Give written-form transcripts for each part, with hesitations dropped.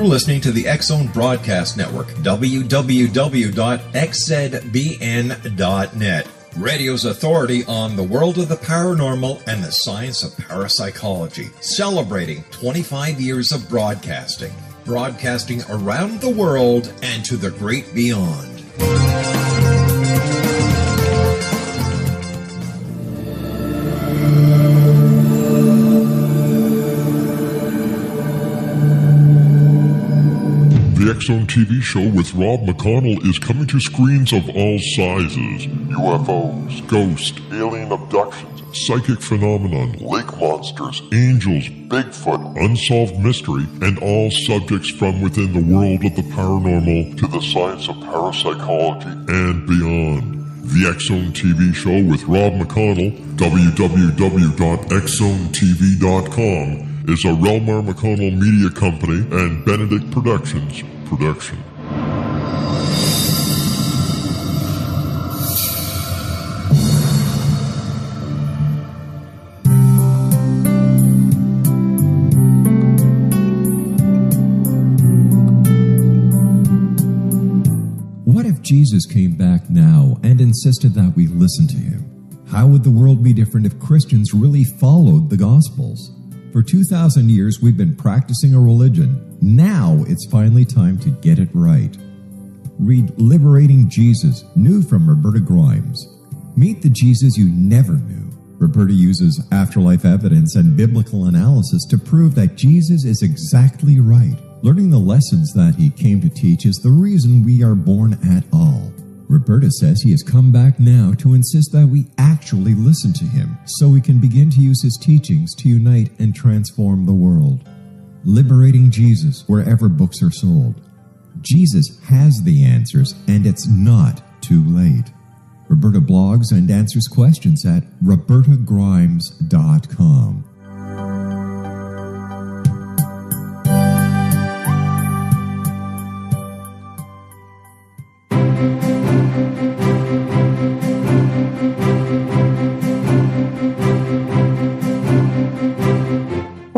listening to the X-Zone Broadcast Network, www.xzbn.net. Radio's authority on the world of the paranormal and the science of parapsychology, celebrating 25 years of broadcasting. Broadcasting around the world and to the great beyond. The X-Zone TV show with Rob McConnell is coming to screens of all sizes. UFOs, ghosts, alien abductions, psychic phenomenon, lake monsters, angels, Bigfoot, unsolved mystery, and all subjects from within the world of the paranormal to the science of parapsychology and beyond. The X-Zone TV show with Rob McConnell, www.xzonetv.com, is a Relmar McConnell Media Company and Benedict Productions production. What if Jesus came back now and insisted that we listen to him? How would the world be different if Christians really followed the Gospels? For 2,000 years, we've been practicing a religion. Now it's finally time to get it right. Read Liberating Jesus, new from Roberta Grimes. Meet the Jesus you never knew. Roberta uses afterlife evidence and biblical analysis to prove that Jesus is exactly right. Learning the lessons that he came to teach is the reason we are born at all. Roberta says he has come back now to insist that we actually listen to him so we can begin to use his teachings to unite and transform the world. Liberating Jesus wherever books are sold. Jesus has the answers and it's not too late. Roberta blogs and answers questions at robertagrimes.com.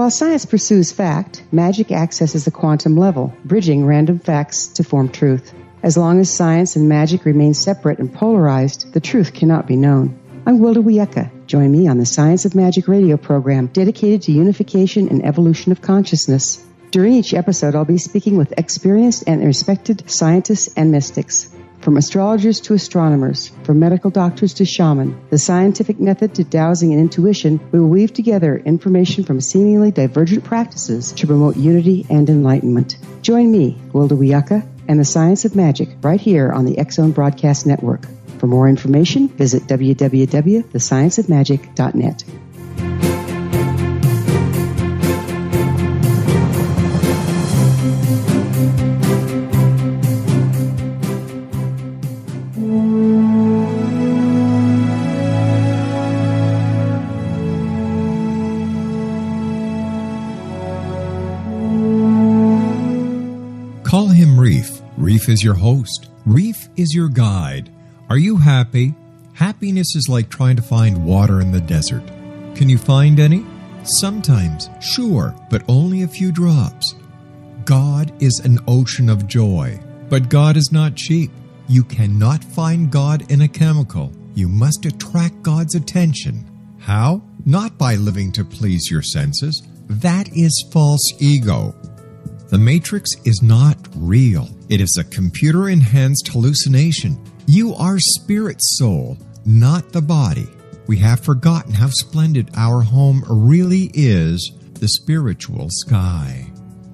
While science pursues fact, magic accesses the quantum level, bridging random facts to form truth. As long as science and magic remain separate and polarized, the truth cannot be known. I'm Wilda Wieka. Join me on the Science of Magic radio program dedicated to unification and evolution of consciousness. During each episode, I'll be speaking with experienced and respected scientists and mystics. From astrologers to astronomers, from medical doctors to shaman, the scientific method to dowsing and intuition, we will weave together information from seemingly divergent practices to promote unity and enlightenment. Join me, Wilda Wieka, and the Science of Magic right here on the X-Zone Broadcast Network. For more information, visit www.thescienceofmagic.net. Call him Reef. Reef is your host. Reef is your guide. Are you happy? Happiness is like trying to find water in the desert. Can you find any? Sometimes, sure, but only a few drops. God is an ocean of joy, but God is not cheap. You cannot find God in a chemical. You must attract God's attention. How? Not by living to please your senses. That is false ego. The Matrix is not real. It is a computer-enhanced hallucination. You are spirit soul, not the body. We have forgotten how splendid our home really is, the spiritual sky.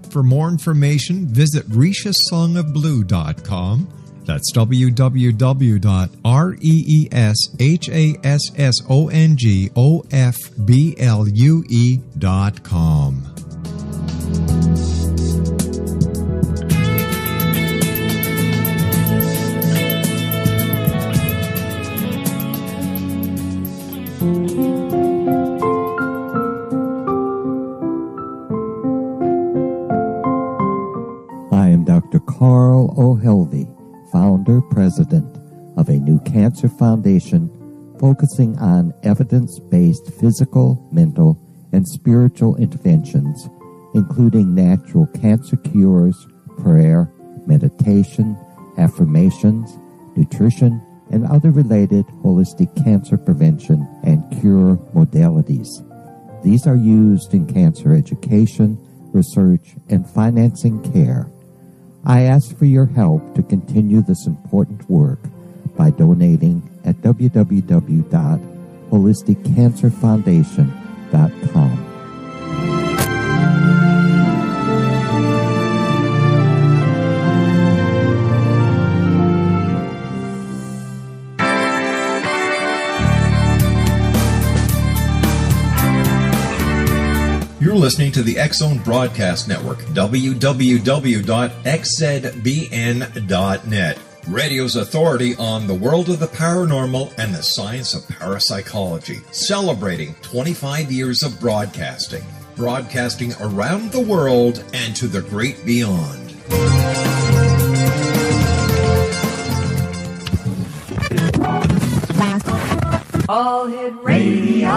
For more information, visit RishasSongOfBlue.com. That's www.REESHASSONGOFBLUE.com. I am Dr. Carl O'Helvey, founder-president of a new cancer foundation focusing on evidence-based physical, mental, and spiritual interventions including natural cancer cures, prayer, meditation, affirmations, nutrition, and other related holistic cancer prevention and cure modalities. These are used in cancer education, research, and financing care. I ask for your help to continue this important work by donating at www.holisticcancerfoundation.com. You're listening to the X-Zone Broadcast Network, www.xzbn.net, radio's authority on the world of the paranormal and the science of parapsychology, celebrating 25 years of broadcasting, broadcasting around the world and to the great beyond. All Hit Radio.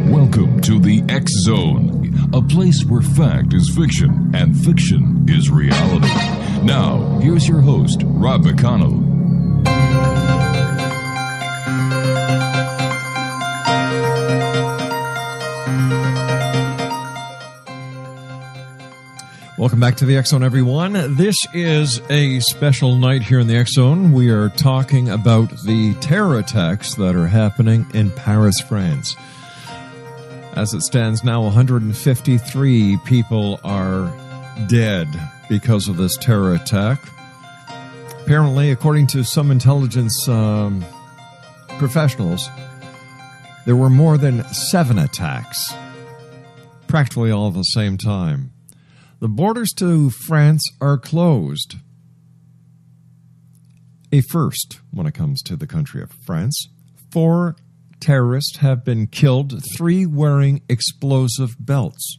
Welcome to the X-Zone, a place where fact is fiction and fiction is reality. Now, here's your host, Rob McConnell. Welcome back to the X-Zone, everyone. This is a special night here in the X-Zone. We are talking about the terror attacks that are happening in Paris, France. As it stands now, 153 people are dead because of this terror attack. Apparently, according to some intelligence professionals, there were more than 7 attacks, practically all at the same time. The borders to France are closed. A first when it comes to the country of France. 4 terrorists have been killed, 3 wearing explosive belts.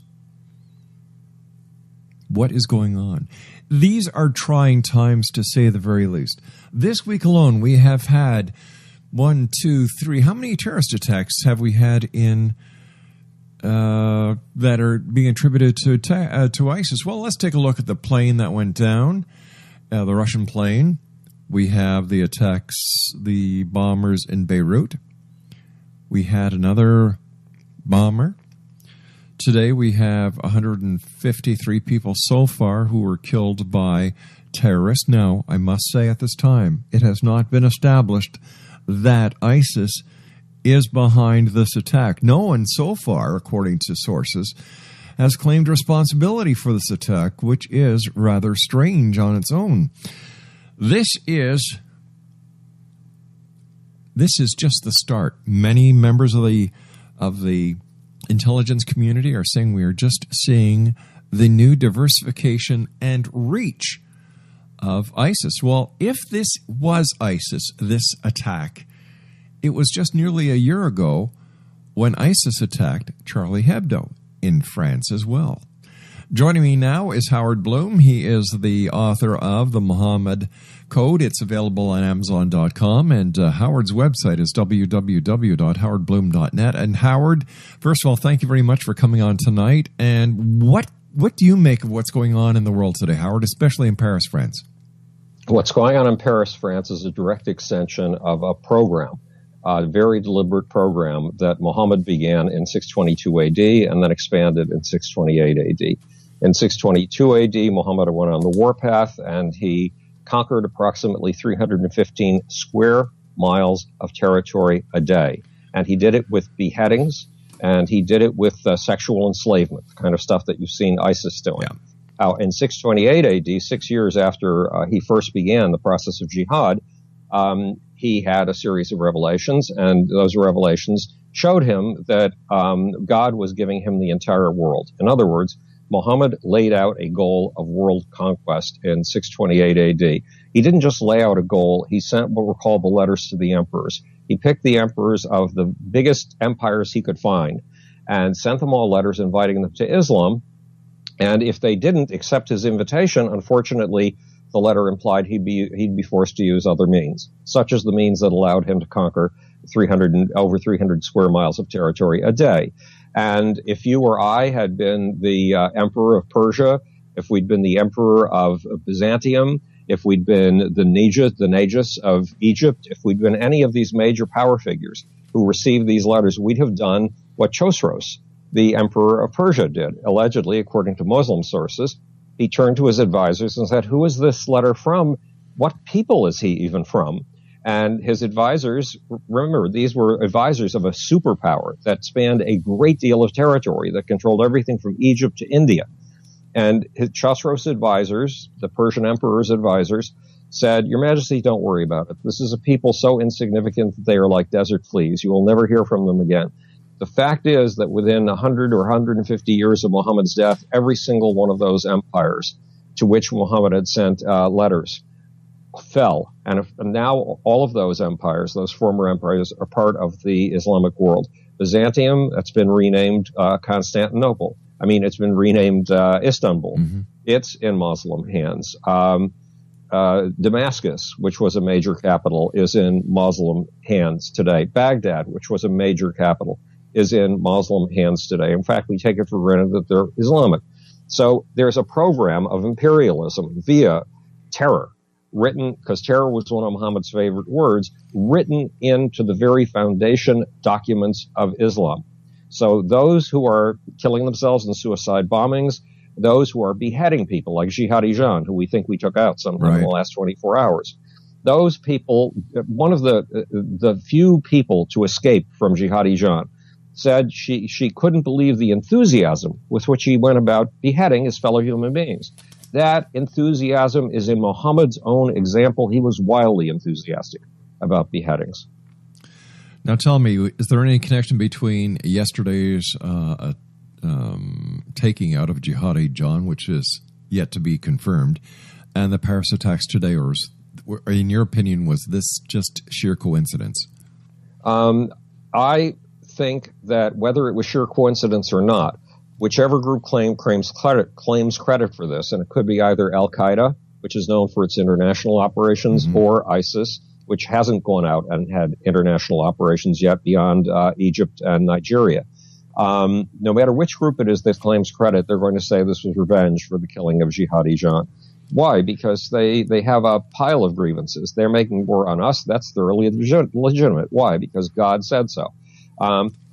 What is going on? These are trying times, to say the very least. This week alone, we have had 1, 2, 3. How many terrorist attacks have we had in that are being attributed to ISIS? Well, let's take a look at the plane that went down, the Russian plane. We have the attacks, the bombers in Beirut. We had another bomber. Today we have 153 people so far who were killed by terrorists. Now, I must say at this time, it has not been established that ISIS is behind this attack. No one so far, according to sources, has claimed responsibility for this attack, which is rather strange on its own. This is just the start. Many members of the intelligence community are saying we are just seeing the new diversification and reach of ISIS. Well, if this was ISIS, this attack, it was just nearly a year ago when ISIS attacked Charlie Hebdo in France as well. Joining me now is Howard Bloom. He is the author of The Muhammad Code. It's available on Amazon.com, and Howard's website is www.howardbloom.net. And Howard, first of all, thank you very much for coming on tonight. And what do you make of what's going on in the world today, Howard, especially in Paris, France? What's going on in Paris, France is a direct extension of a program, a very deliberate program that Muhammad began in 622 AD and then expanded in 628 AD. In 622 AD, Muhammad went on the warpath and he conquered approximately 315 square miles of territory a day. And he did it with beheadings, and he did it with sexual enslavement, the kind of stuff that you've seen ISIS doing. Yeah. In 628 AD, 6 years after he first began the process of jihad, he had a series of revelations, and those revelations showed him that God was giving him the entire world. In other words, Muhammad laid out a goal of world conquest in 628 AD. He didn't just lay out a goal, he sent what were called the letters to the emperors. He picked the emperors of the biggest empires he could find and sent them all letters inviting them to Islam. And if they didn't accept his invitation, unfortunately, the letter implied he'd be forced to use other means, such as the means that allowed him to conquer over 300 square miles of territory a day. And if you or I had been the emperor of Persia, if we'd been the emperor of Byzantium, if we'd been the Nagus of Egypt, if we'd been any of these major power figures who received these letters, we'd have done what Chosroes, the emperor of Persia, did. Allegedly, according to Muslim sources, he turned to his advisors and said, who is this letter from? What people is he even from? And his advisors, remember, these were advisors of a superpower that spanned a great deal of territory, that controlled everything from Egypt to India. And Chosroes' advisors, the Persian emperor's advisors, said, Your Majesty, don't worry about it. This is a people so insignificant that they are like desert fleas. You will never hear from them again. The fact is that within 100 or 150 years of Muhammad's death, every single one of those empires to which Muhammad had sent letters fell. And now all of those empires, those former empires, are part of the Islamic world. Byzantium, that's been renamed Constantinople. I mean, it's been renamed Istanbul. Mm-hmm. It's in Muslim hands. Damascus, which was a major capital, is in Muslim hands today. Baghdad, which was a major capital, is in Muslim hands today. In fact, we take it for granted that they're Islamic. So there's a program of imperialism via terror, written, because terror was one of Muhammad's favorite words, written into the very foundation documents of Islam. So those who are killing themselves in suicide bombings, those who are beheading people like Jihadi Jan, who we think we took out sometime in the last 24 hours, those people, one of the few people to escape from Jihadi Jan, said she couldn't believe the enthusiasm with which he went about beheading his fellow human beings. That enthusiasm is in Muhammad's own example. He was wildly enthusiastic about beheadings. Now tell me, is there any connection between yesterday's taking out of Jihadi John, which is yet to be confirmed, and the Paris attacks today? Or in your opinion, was this just sheer coincidence? I think that whether it was sheer coincidence or not, whichever group claims credit for this, and it could be either Al-Qaeda, which is known for its international operations, mm-hmm. or ISIS, which hasn't gone out and had international operations yet beyond Egypt and Nigeria. No matter which group it is that claims credit, they're going to say this was revenge for the killing of Jihadi Jan. Why? Because they have a pile of grievances. They're making war on us. That's thoroughly legitimate. Why? Because God said so.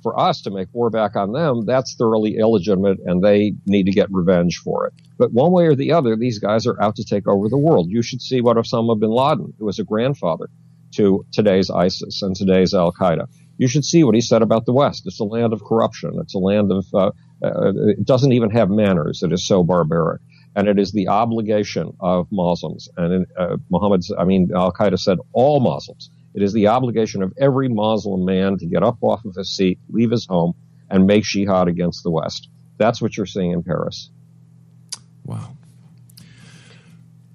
For us to make war back on them, that's thoroughly illegitimate, and they need to get revenge for it. But one way or the other, these guys are out to take over the world. You should see what Osama bin Laden, who was a grandfather to today's ISIS and today's Al-Qaeda. You should see what he said about the West. It's a land of corruption. It's a land of, it doesn't even have manners. It is so barbaric. And it is the obligation of Muslims. And Al-Qaeda said all Muslims. It is the obligation of every Muslim man to get up off of his seat, leave his home, and make jihad against the West. That's what you're seeing in Paris. Wow.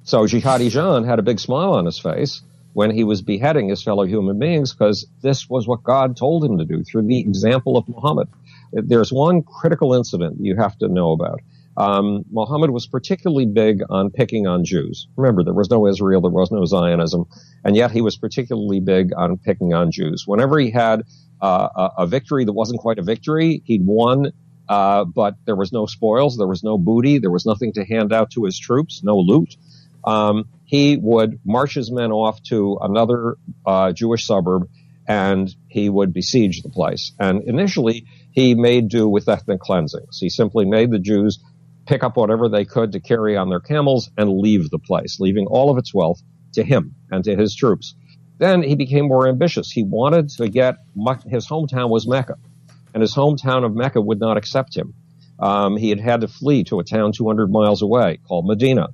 So Jihadi Jan had a big smile on his face when he was beheading his fellow human beings, because this was what God told him to do through the example of Muhammad. There's one critical incident you have to know about. Muhammad was particularly big on picking on Jews. Remember, there was no Israel, there was no Zionism, and yet he was particularly big on picking on Jews. Whenever he had a victory that wasn't quite a victory, he'd won, but there was no spoils, there was no booty, there was nothing to hand out to his troops, no loot. He would march his men off to another Jewish suburb, and he would besiege the place. And initially, he made do with ethnic cleansings. He simply made the Jews pick up whatever they could to carry on their camels and leave the place, leaving all of its wealth to him and to his troops. Then he became more ambitious. He wanted to get, his hometown was Mecca, and his hometown of Mecca would not accept him. He had to flee to a town 200 miles away called Medina.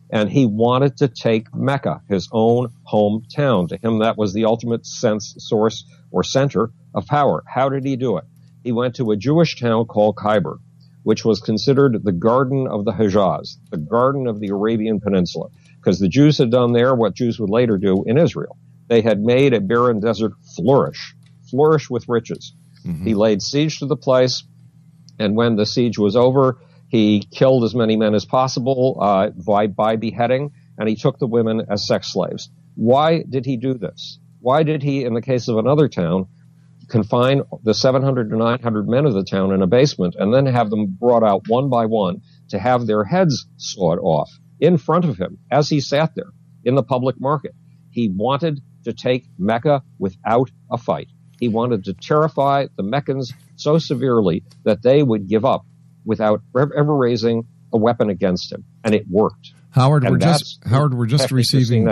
And he wanted to take Mecca, his own hometown. To him, that was the ultimate source or center of power. How did he do it? He went to a Jewish town called Khyber, which was considered the garden of the Hejaz, the garden of the Arabian Peninsula, because the Jews had done there what Jews would later do in Israel. They had made a barren desert flourish with riches. Mm-hmm. He laid siege to the place, and when the siege was over, he killed as many men as possible by beheading. and he took the women as sex slaves. Why did he do this? Why did he, in the case of another town, confine the 700 to 900 men of the town in a basement and then have them brought out one by one to have their heads sawed off in front of him as he sat there in the public market? He wanted to take Mecca without a fight. He wanted to terrify the Meccans so severely that they would give up without ever raising a weapon against him, and it worked. Howard, we're just receiving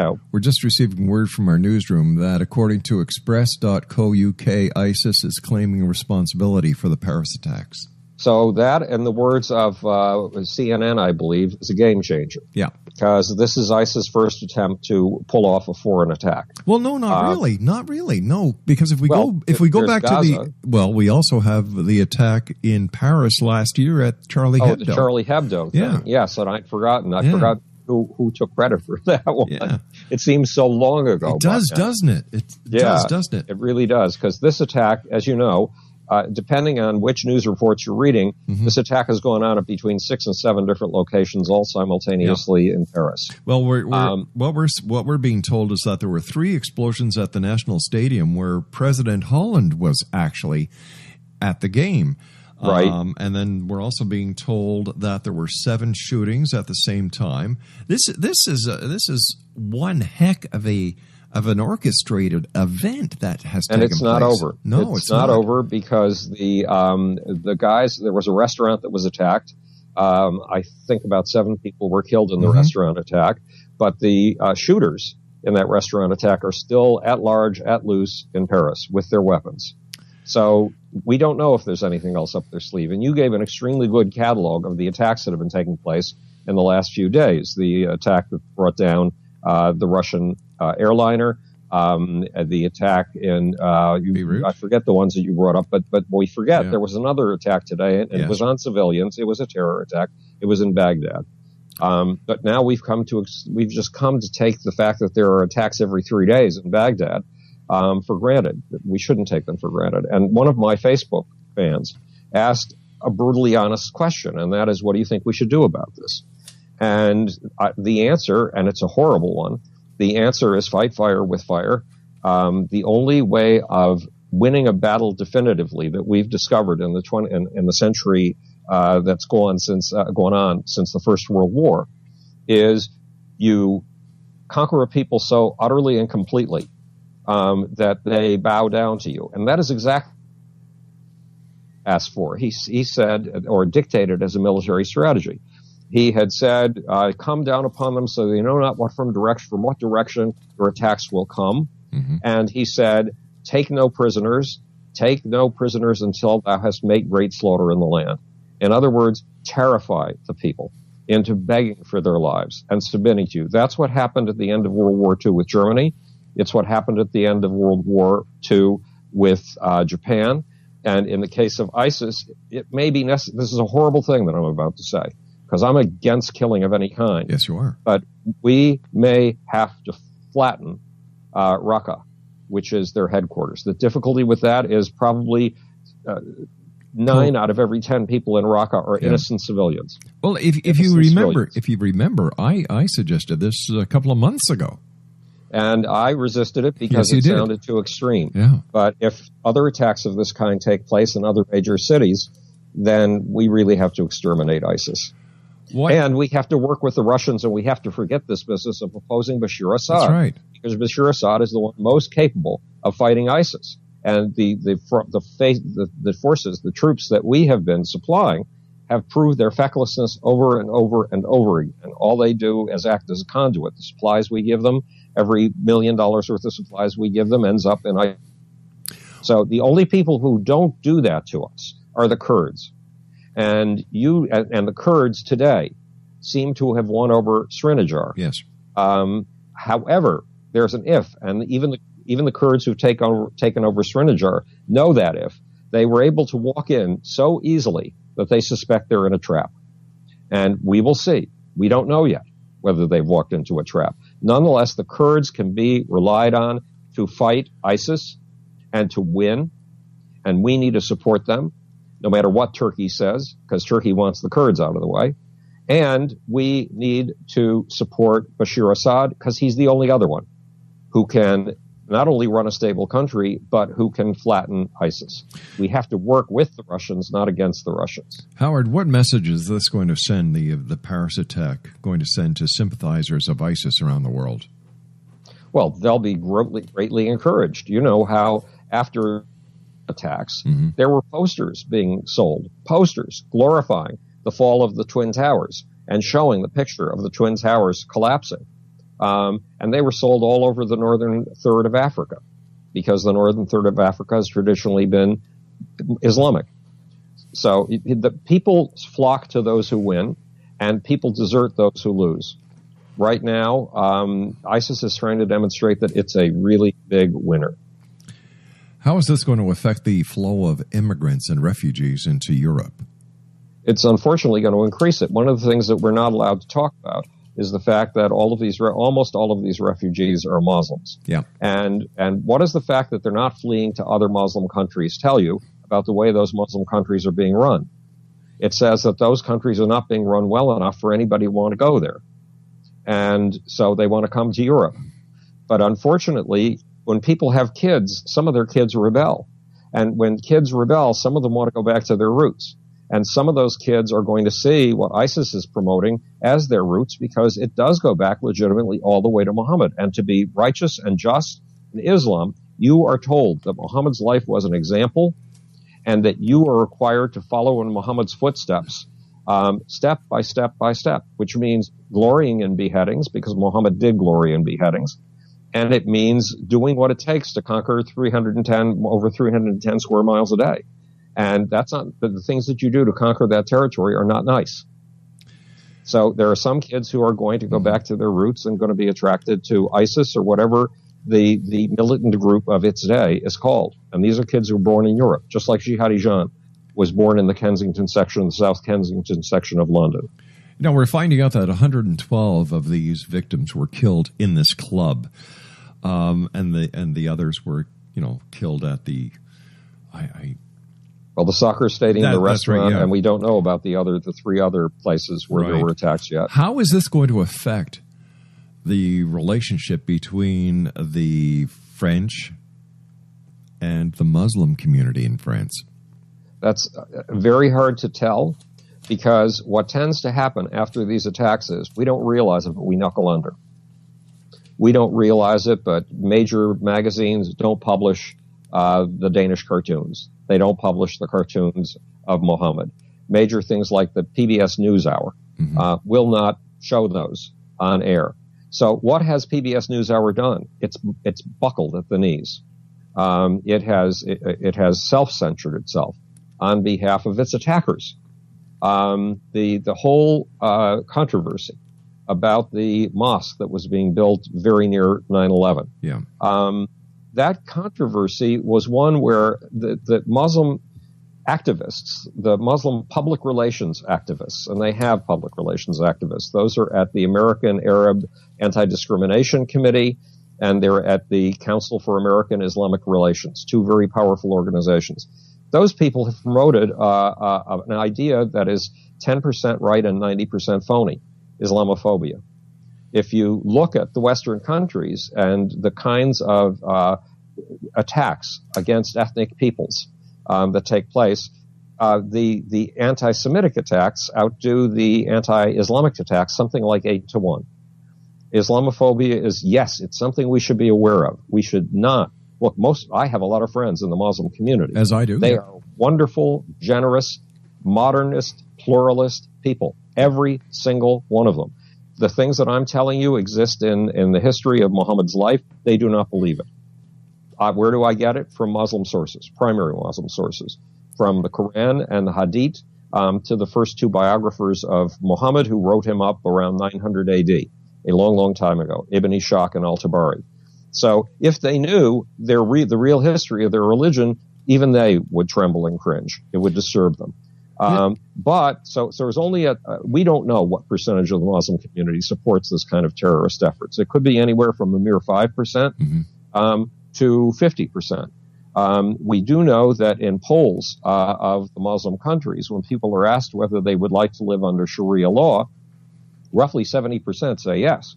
word from our newsroom that according to Express.co.uk, ISIS is claiming responsibility for the Paris attacks. So that, in the words of CNN, I believe, is a game changer. Yeah. Because this is ISIS' first attempt to pull off a foreign attack. Well, no, not really. No, because if we go back Gaza, we also have the attack in Paris last year at Charlie Hebdo. The Charlie Hebdo thing. Yeah. Yes, and I'd forgotten. I forgot who took credit for that one. Yeah. It seems so long ago. It does, doesn't it? It does, doesn't it? It really does, because this attack, as you know, depending on which news reports you're reading, this attack has gone on at between 6 and 7 different locations, all simultaneously in Paris. Well, what we're being told is that there were 3 explosions at the National Stadium where President Holland was actually at the game. Right. And then we're also being told that there were 7 shootings at the same time. This is one heck of an orchestrated event that has taken place. And it's not over. No, it's not over because the guys, there was a restaurant that was attacked. I think about 7 people were killed in the restaurant attack, but the shooters in that restaurant attack are still at large, at loose in Paris with their weapons. So we don't know if there's anything else up their sleeve. And you gave an extremely good catalog of the attacks that have been taking place in the last few days. The attack that brought down the Russian airliner, the attack in I forget the ones that you brought up, but we forget there was another attack today, and it was on civilians. It was a terror attack. It was in Baghdad. But now we've just come to take the fact that there are attacks every 3 days in Baghdad for granted. We shouldn't take them for granted. And one of my Facebook fans asked a brutally honest question, and that is, what do you think we should do about this? And the answer, and it's a horrible one, the answer is fight fire with fire. The only way of winning a battle definitively that we've discovered in the century that's gone on since the First World War is you conquer a people so utterly and completely that they bow down to you. And that is exactly what he asked for. He said, or dictated as a military strategy. He had said, come down upon them so they know not from what direction your attacks will come. And he said, take no prisoners until thou hast made great slaughter in the land. In other words, terrify the people into begging for their lives and submitting to you. That's what happened at the end of World War II with Germany. It's what happened at the end of World War II with Japan. And in the case of ISIS, it may be necessary. This is a horrible thing that I'm about to say, because I'm against killing of any kind. Yes, you are. But we may have to flatten Raqqa, which is their headquarters. The difficulty with that is probably 9 out of every 10 people in Raqqa are innocent civilians. Well, if you remember, I suggested this a couple of months ago. And I resisted it because it sounded too extreme. Yeah. But if other attacks of this kind take place in other major cities, then we really have to exterminate ISIS. What? And we have to work with the Russians, and we have to forget this business of opposing Bashar Assad. That's right. Because Bashar Assad is the one most capable of fighting ISIS. And the forces, the troops that we have been supplying, have proved their fecklessness over and over and over again. And all they do is act as a conduit. The supplies we give them, every $1 million worth of supplies we give them ends up in ISIS. So the only people who don't do that to us are the Kurds. And the Kurds today seem to have won over Srinagar. Yes. However, there's an if, and even the Kurds who've taken over Srinagar know that if. They were able to walk in so easily that they suspect they're in a trap. And we will see. We don't know yet whether they've walked into a trap. Nonetheless, the Kurds can be relied on to fight ISIS and to win, and we need to support them, no matter what Turkey says, because Turkey wants the Kurds out of the way. And we need to support Bashar Assad because he's the only other one who can not only run a stable country, but who can flatten ISIS. We have to work with the Russians, not against the Russians. Howard, what message is this going to send, the Paris attack going to send to sympathizers of ISIS around the world? Well, they'll be greatly encouraged. You know how after attacks, there were posters being sold, posters glorifying the fall of the Twin Towers and showing the picture of the Twin Towers collapsing. And they were sold all over the northern third of Africa because the northern third of Africa has traditionally been Islamic. So the people flock to those who win and people desert those who lose. Right now, ISIS is trying to demonstrate that it's a really big winner. How is this going to affect the flow of immigrants and refugees into Europe? It's unfortunately going to increase it. One of the things that we're not allowed to talk about is the fact that almost all of these refugees are Muslims. Yeah. And what does the fact that they're not fleeing to other Muslim countries tell you about the way those Muslim countries are being run? It says that those countries are not being run well enough for anybody to want to go there. And so they want to come to Europe. But unfortunately, when people have kids, some of their kids rebel. And when kids rebel, some of them want to go back to their roots. And some of those kids are going to see what ISIS is promoting as their roots because it does go back legitimately all the way to Muhammad. And to be righteous and just in Islam, you are told that Muhammad's life was an example and that you are required to follow in Muhammad's footsteps, step by step by step, which means glorying in beheadings because Muhammad did glory in beheadings. And it means doing what it takes to conquer over 310 square miles a day. And that's not the things that you do to conquer that territory are not nice. So there are some kids who are going to go back to their roots and going to be attracted to ISIS or whatever the militant group of its day is called. And these are kids who were born in Europe, just like Jihadi Jean was born in the Kensington section, the South Kensington section of London. Now, we're finding out that 112 of these victims were killed in this club, and the others were, killed at the Well, the soccer stadium, the restaurant, right, yeah. And we don't know about the three other places where there were attacks yet. How is this going to affect the relationship between the French and the Muslim community in France? That's very hard to tell because what tends to happen after these attacks is we don't realize it, but we knuckle under. We don't realize it, but major magazines don't publish the Danish cartoons. They don't publish the cartoons of Muhammad. Major things like the PBS NewsHour will not show those on air. So what has PBS NewsHour done? It's buckled at the knees. It has self-censored itself on behalf of its attackers. The whole controversy about the mosque that was being built very near 9/11. Yeah. That controversy was one where the Muslim activists, the Muslim public relations activists, and they have public relations activists. Those are at the American Arab Anti-Discrimination Committee, and they're at the Council for American Islamic Relations, two very powerful organizations. Those people have promoted an idea that is 10% right and 90% phony, Islamophobia. If you look at the Western countries and the kinds of attacks against ethnic peoples that take place, the anti-Semitic attacks outdo the anti-Islamic attacks something like 8-1. Islamophobia is, yes, it's something we should be aware of. We should not. Look, I have a lot of friends in the Muslim community. As I do. They are wonderful, generous, modernist, pluralist people. Every single one of them. The things that I'm telling you exist in the history of Muhammad's life. They do not believe it. Where do I get it? From Muslim sources, primary Muslim sources, from the Quran and the Hadith to the first two biographers of Muhammad who wrote him up around 900 AD, a long, long time ago, Ibn Ishaq and Al-Tabari. So if they knew the real history of their religion, even they would tremble and cringe. It would disturb them. But there's only we don't know what percentage of the Muslim community supports this kind of terrorist efforts. It could be anywhere from a mere 5% to 50%. We do know that in polls of the Muslim countries, when people are asked whether they would like to live under Sharia law, roughly 70% say yes.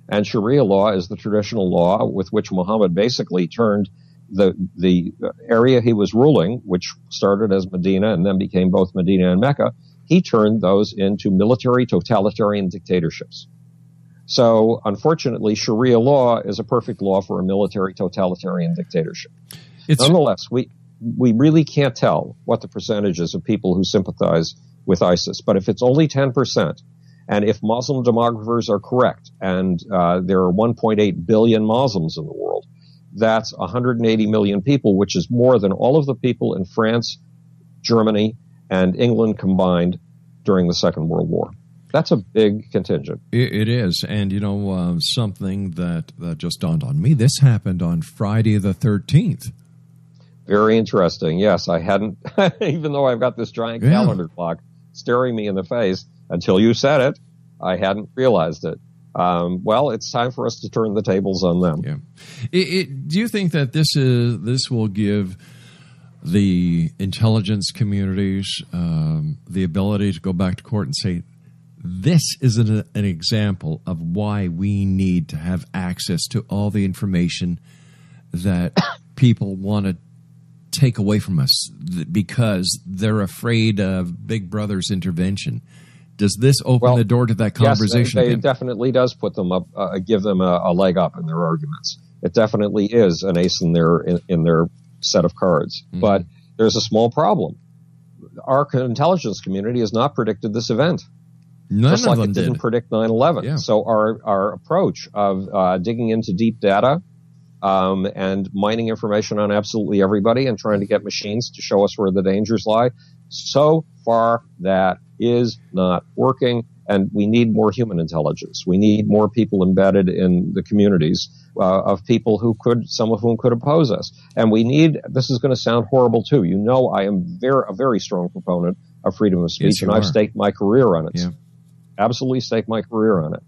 And Sharia law is the traditional law with which Muhammad basically turned the area he was ruling, which started as Medina and then became both Medina and Mecca, he turned those into military totalitarian dictatorships. So, unfortunately, Sharia law is a perfect law for a military totalitarian dictatorship. Nonetheless, we really can't tell what the percentages of people who sympathize with ISIS. But if it's only 10%, and if Muslim demographers are correct, and there are 1.8 billion Muslims in the world, that's 180 million people, which is more than all of the people in France, Germany, and England combined during the Second World War. That's a big contingent. It is. And, something that just dawned on me, this happened on Friday the 13th. Very interesting. Yes, I hadn't, even though I've got this giant calendar clock staring me in the face, until you said it, I hadn't realized it. Well, it's time for us to turn the tables on them. Yeah. Do you think that this will give the intelligence communities the ability to go back to court and say, this is an example of why we need to have access to all the information that people want to take away from us because they're afraid of Big Brother's intervention? Does this open the door to that conversation? Yes, it definitely does put them up, give them a leg up in their arguments. It definitely is an ace in their set of cards. Mm-hmm. But there's a small problem. Our intelligence community has not predicted this event. Just like it didn't predict 9/11. Yeah. So our approach of digging into deep data and mining information on absolutely everybody and trying to get machines to show us where the dangers lie, so far that is not working, and we need more human intelligence. We need more people embedded in the communities of people some of whom could oppose us. And this is going to sound horrible too. I am a very strong proponent of freedom of speech, and I've staked my career on it. Yeah. Absolutely staked my career on it.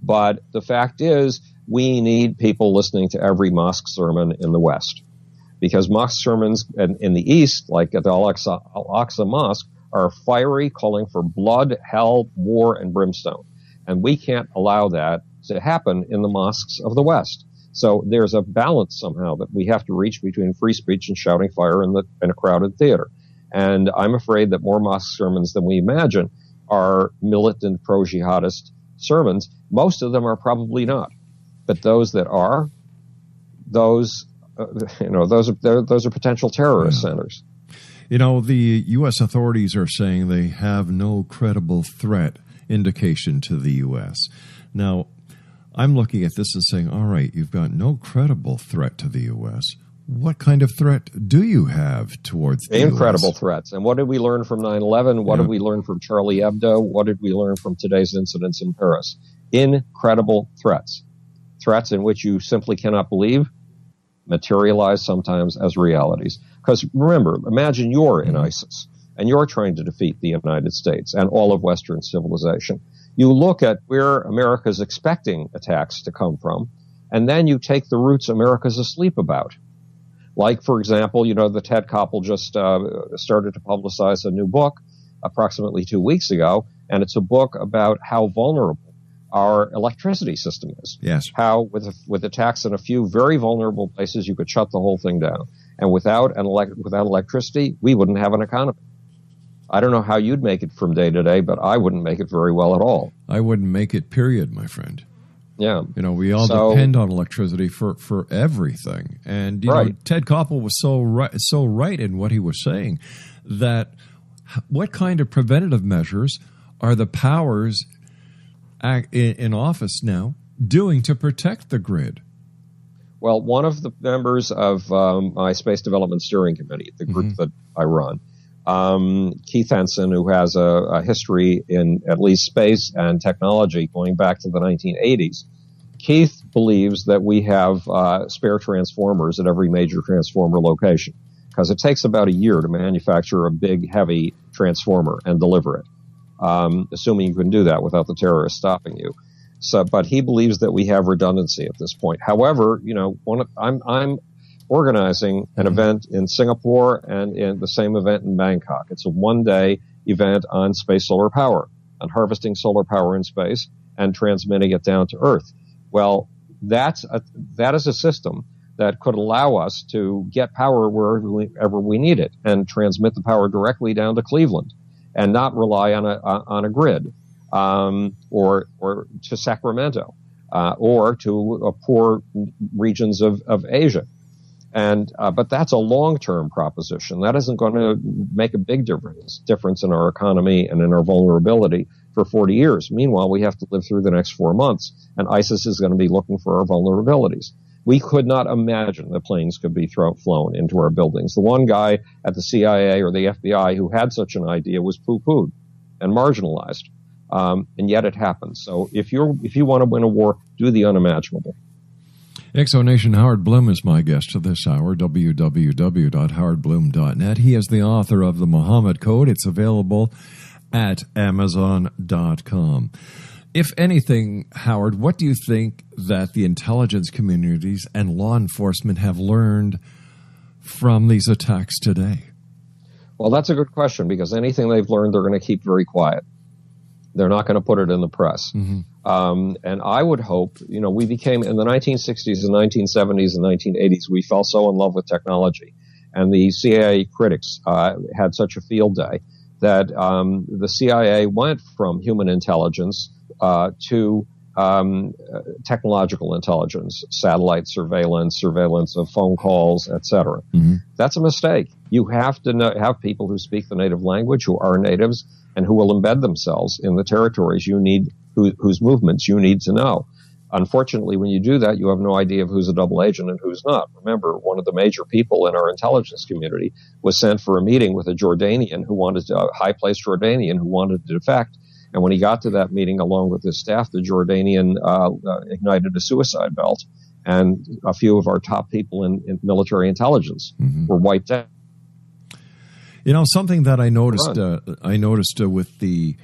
But the fact is, we need people listening to every mosque sermon in the West. Because mosque sermons in the East, like at the Al-Aqsa Mosque, are fiery, calling for blood, hell, war, and brimstone. And we can't allow that to happen in the mosques of the West. So there's a balance somehow that we have to reach between free speech and shouting fire in a crowded theater. And I'm afraid that more mosque sermons than we imagine are militant pro-jihadist sermons. Most of them are probably not. But those that are, those are potential terrorist centers. The U.S. authorities are saying they have no credible threat indication to the U.S. Now, I'm looking at this and saying, all right, you've got no credible threat to the U.S. What kind of threat do you have towards the Incredible U.S.? threats. And what did we learn from 9/11? What did we learn from Charlie Hebdo? What did we learn from today's incidents in Paris? Incredible threats. Threats in which you simply cannot believe materialize sometimes as realities. Because remember, imagine you're in ISIS and you're trying to defeat the United States and all of Western civilization. You look at where America's expecting attacks to come from, and then you take the routes America's asleep about. Like, for example, the Ted Koppel just started to publicize a new book approximately 2 weeks ago, and it's a book about how vulnerable our electricity system is. Yes. How with attacks in a few very vulnerable places, you could shut the whole thing down. And without electricity, we wouldn't have an economy. I don't know how you'd make it from day to day, but I wouldn't make it very well at all. I wouldn't make it, period, my friend. Yeah. We all depend on electricity for everything. And, Ted Koppel was so right in what he was saying, that what kind of preventative measures are the powers in office now doing to protect the grid? Well, one of the members of my Space Development Steering Committee, the group that I run, Keith Henson, who has a history in at least space and technology going back to the 1980s, Keith believes that we have spare transformers at every major transformer location, because it takes about a year to manufacture a big, heavy transformer and deliver it, assuming you can do that without the terrorists stopping you. So, but he believes that we have redundancy at this point. However, I'm organizing an event in Singapore and in the same event in Bangkok. It's a one-day event on space solar power, on harvesting solar power in space and transmitting it down to Earth. Well, that is a system that could allow us to get power wherever we need it and transmit the power directly down to Cleveland and not rely on a grid, or to Sacramento, or to poor regions of Asia. But that's a long-term proposition. That isn't going to make a big difference in our economy and in our vulnerability for 40 years. Meanwhile, we have to live through the next 4 months, and ISIS is going to be looking for our vulnerabilities. We could not imagine that planes could be flown into our buildings. The one guy at the CIA or the FBI who had such an idea was poo-pooed and marginalized. And yet it happens. So if you want to win a war, do the unimaginable. Exonation Howard Bloom is my guest this hour, www.howardbloom.net. He is the author of The Muhammad Code. It's available at Amazon.com. If anything, Howard, what do you think that the intelligence communities and law enforcement have learned from these attacks today? Well, that's a good question, because anything they've learned, they're going to keep very quiet. They're not going to put it in the press. Mm-hmm. And I would hope, we became, in the 1960s and 1970s and 1980s, we fell so in love with technology. And the CIA critics had such a field day that the CIA went from human intelligence to technological intelligence, satellite surveillance of phone calls, etc. Mm-hmm. That's a mistake. You have to have people who speak the native language, who are natives, and who will embed themselves in the territories you need, whose movements you need to know. Unfortunately, when you do that, you have no idea of who's a double agent and who's not. Remember, one of the major people in our intelligence community was sent for a meeting with a Jordanian high-placed Jordanian who wanted to defect. And when he got to that meeting along with his staff, the Jordanian ignited a suicide belt, and a few of our top people in military intelligence mm-hmm. were wiped out. Something that I noticed with the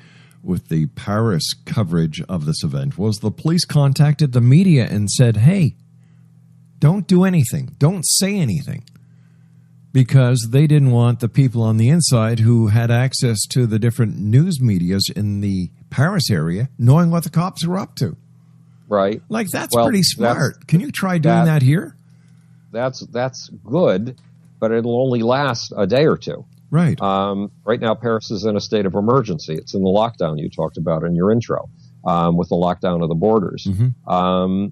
Paris coverage of this event was the police contacted the media and said, hey, don't do anything. Don't say anything. Because they didn't want the people on the inside who had access to the different news medias in the Paris area knowing what the cops were up to. Right. That's pretty smart. Can you try doing that here? That's good, but it'll only last a day or two. Right. Right now, Paris is in a state of emergency. It's in the lockdown you talked about in your intro, with the lockdown of the borders. Mm-hmm.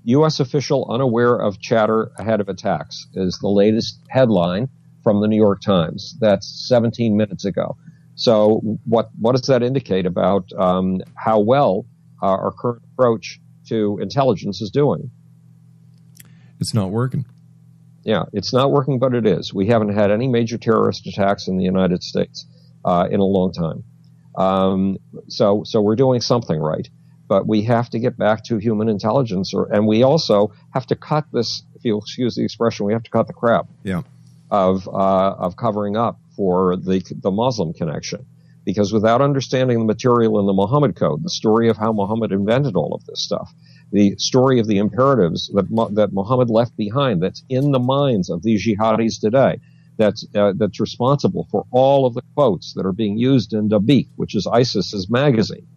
U.S. official unaware of chatter ahead of attacks is the latest headline from the New York Times. That's 17 minutes ago. So what does that indicate about how well our current approach to intelligence is doing? It's not working. Yeah, it's not working, but it is. We haven't had any major terrorist attacks in the United States in a long time. So we're doing something right. But we have to get back to human intelligence, and we also have to cut this, if you'll excuse the expression, we have to cut the crap of covering up for the Muslim connection. Because without understanding the material in the Muhammad Code, the story of how Muhammad invented all of this stuff, the story of the imperatives that Muhammad left behind, that's in the minds of these jihadis today, that's responsible for all of the quotes that are being used in Dabiq, which is ISIS's magazine.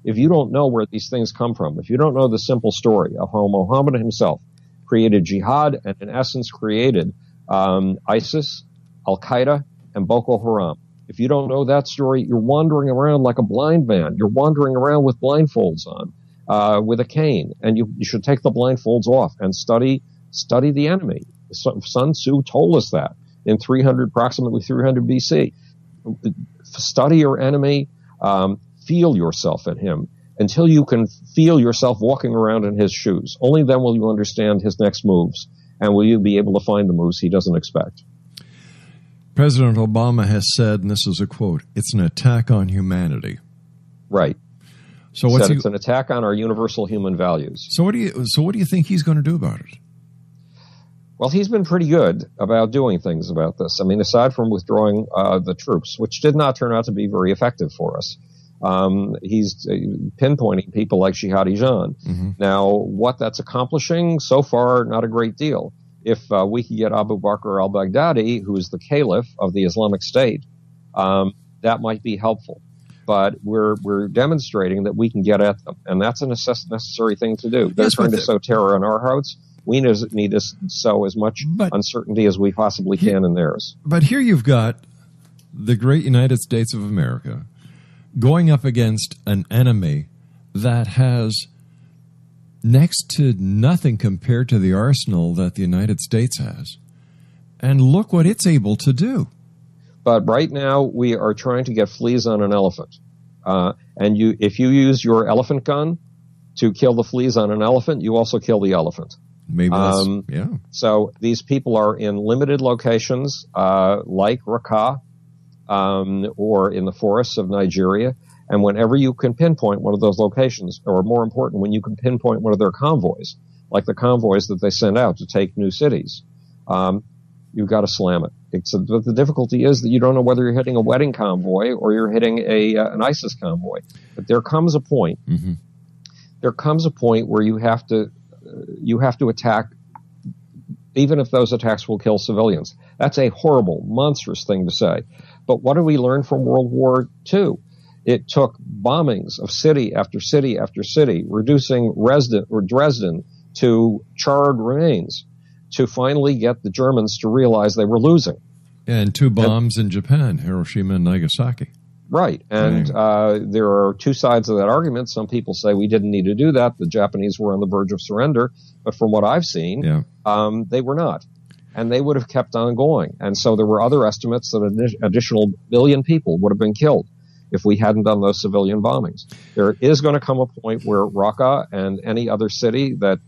If you don't know where these things come from, if you don't know the simple story of how Muhammad himself created jihad and in essence created ISIS, Al-Qaeda, and Boko Haram, if you don't know that story, you're wandering around like a blind man. You're wandering around with blindfolds on, with a cane, and you should take the blindfolds off and study the enemy. Sun Tzu told us that in approximately 300 BC. Study your enemy. Feel yourself in him until you can feel yourself walking around in his shoes. Only then will you understand his next moves, and will you be able to find the moves he doesn't expect. President Obama has said, and this is a quote, "It's an attack on humanity." Right. So it's an attack on our universal human values. So what do you think he's going to do about it? Well, he's been pretty good about doing things about this. I mean, aside from withdrawing the troops, which did not turn out to be very effective for us. He's pinpointing people like Jihadi Jean. Mm-hmm. Now, what that's accomplishing so far, not a great deal. if we could get Abu Bakr al-Baghdadi, who is the caliph of the Islamic State, that might be helpful. But we're demonstrating that we can get at them, and that's a necessary thing to do. They're trying to sow terror in our hearts. We need to sow as much uncertainty as we possibly can in theirs. But here you've got the great United States of America going up against an enemy that has next to nothing compared to the arsenal that the United States has. And look what it's able to do. But right now, we are trying to get fleas on an elephant. If you use your elephant gun to kill the fleas on an elephant, you also kill the elephant. Maybe that's, yeah. So these people are in limited locations, like Raqqa, or in the forests of Nigeria. And whenever you can pinpoint one of those locations, or more important, when you can pinpoint one of their convoys, like the convoys that they send out to take new cities, you've got to slam it. But the difficulty is that you don't know whether you're hitting a wedding convoy or you're hitting an ISIS convoy. But there comes a point. Mm-hmm. There comes a point where you have to attack, even if those attacks will kill civilians. That's a horrible, monstrous thing to say. But what did we learn from World War II? It took bombings of city after city after city, reducing Dresden to charred remains, to finally get the Germans to realize they were losing. And 2 bombs in Japan, Hiroshima and Nagasaki. Right. And there are 2 sides of that argument. Some people say we didn't need to do that. The Japanese were on the verge of surrender. But from what I've seen, they were not. And they would have kept on going. And so there were other estimates that an additional billion people would have been killed if we hadn't done those civilian bombings. There is going to come a point where Raqqa and any other city that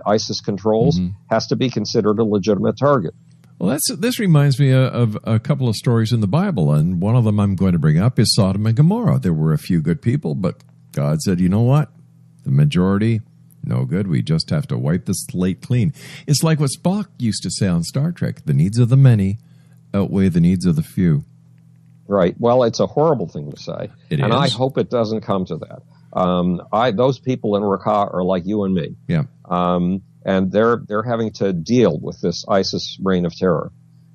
ISIS controls has to be considered a legitimate target. Well, this reminds me of a couple of stories in the Bible, and one of them I'm going to bring up is Sodom and Gomorrah. There were a few good people, but God said, you know what? The majority, no good. We just have to wipe the slate clean. It's like what Spock used to say on Star Trek, the needs of the many outweigh the needs of the few. Right. Well, it's a horrible thing to say, and I hope it doesn't come to that. Those people in Raqqa are like you and me. Yeah. And they're having to deal with this ISIS reign of terror.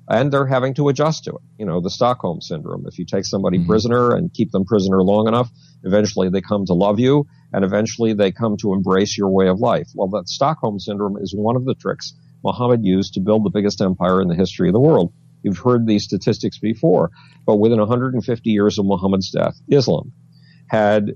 And they're having to adjust to it. You know, the Stockholm Syndrome. If you take somebody prisoner and keep them prisoner long enough, eventually they come to love you, and eventually they come to embrace your way of life. Well, that Stockholm Syndrome is one of the tricks Muhammad used to build the biggest empire in the history of the world. You've heard these statistics before, but within 150 years of Muhammad's death, Islam had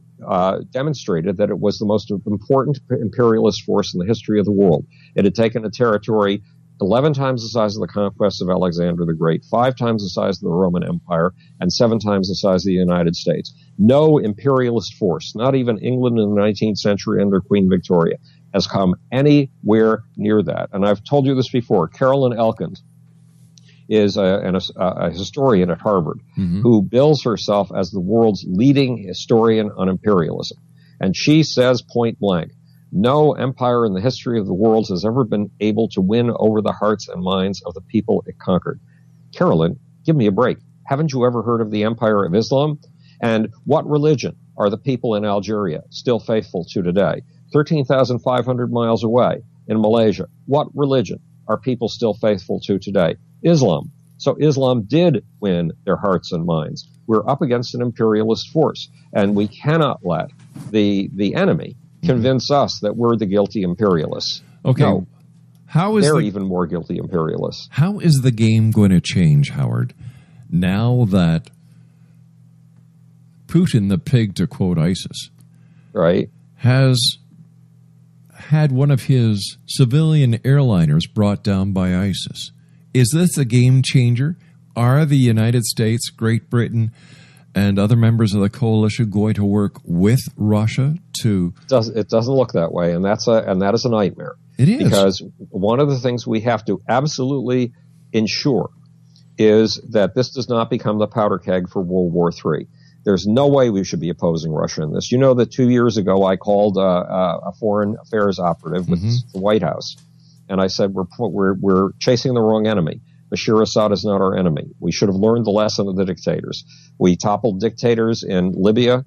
demonstrated that it was the most important imperialist force in the history of the world. It had taken a territory 11 times the size of the conquests of Alexander the Great, 5 times the size of the Roman Empire, and 7 times the size of the United States. No imperialist force, not even England in the 19th century under Queen Victoria, has come anywhere near that. And I've told you this before. Carolyn Elkind is a historian at Harvard who bills herself as the world's leading historian on imperialism. And she says point blank, no empire in the history of the world has ever been able to win over the hearts and minds of the people it conquered. Carolyn, give me a break. Haven't you ever heard of the Empire of Islam? And what religion are the people in Algeria still faithful to today? 13,500 miles away in Malaysia. What religion are people still faithful to today? Islam. So Islam did win their hearts and minds. We're up against an imperialist force, and we cannot let the enemy convince us that we're the guilty imperialists. Okay. No, they're even more guilty imperialists. How is the game going to change, Howard, now that Putin, the pig, to quote ISIS, right, has had one of his civilian airliners brought down by ISIS? Is this a game changer? Are the United States, Great Britain, and other members of the coalition going to work with Russia to? It doesn't look that way, and that is a nightmare. It is, because one of the things we have to absolutely ensure is that this does not become the powder keg for World War III. There's no way we should be opposing Russia in this. You know that 2 years ago I called a foreign affairs operative with the White House, and I said we're chasing the wrong enemy. Bashir Assad is not our enemy. We should have learned the lesson of the dictators. We toppled dictators in Libya,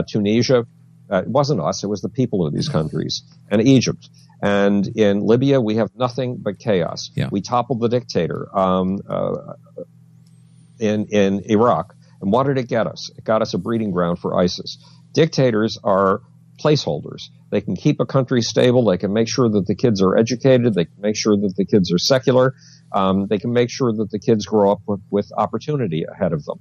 Tunisia. It wasn't us. It was the people of these countries, and Egypt. And in Libya, we have nothing but chaos. Yeah. We toppled the dictator in Iraq. And what did it get us? It got us a breeding ground for ISIS. Dictators are placeholders. They can keep a country stable. They can make sure that the kids are educated. They can make sure that the kids are secular. They can make sure that the kids grow up with opportunity ahead of them.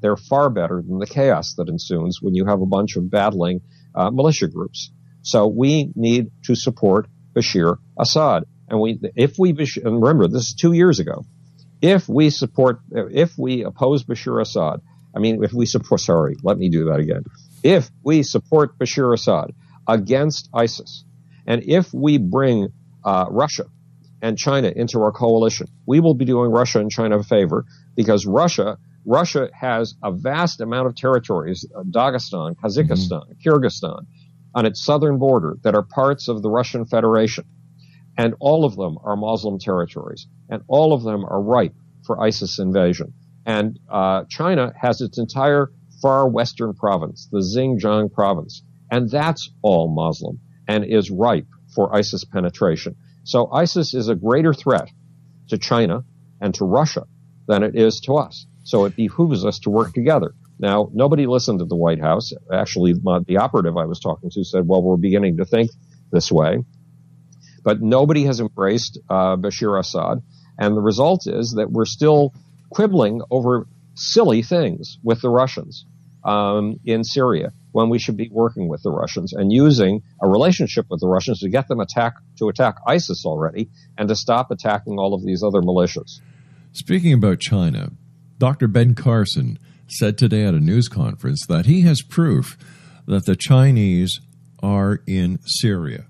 They're far better than the chaos that ensues when you have a bunch of battling militia groups. So we need to support Bashir Assad. And and remember, this is 2 years ago. If we oppose Bashir Assad, if we support Bashir Assad against ISIS, and if we bring Russia and China into our coalition, we will be doing Russia and China a favor, because Russia has a vast amount of territories, Dagestan, Kazakhstan, Kyrgyzstan, on its southern border that are parts of the Russian Federation. And all of them are Muslim territories. And all of them are ripe for ISIS invasion. And China has its entire far western province, the Xinjiang province. And that's all Muslim and is ripe for ISIS penetration. So ISIS is a greater threat to China and to Russia than it is to us. So it behooves us to work together. Now, nobody listened at the White House. Actually, the operative I was talking to said, well, we're beginning to think this way. But nobody has embraced Bashir Assad. And the result is that we're still quibbling over silly things with the Russians in Syria, when we should be working with the Russians and using a relationship with the Russians to get them to attack ISIS already and to stop attacking all of these other militias. Speaking about China, Dr. Ben Carson said today at a news conference that he has proof that the Chinese are in Syria.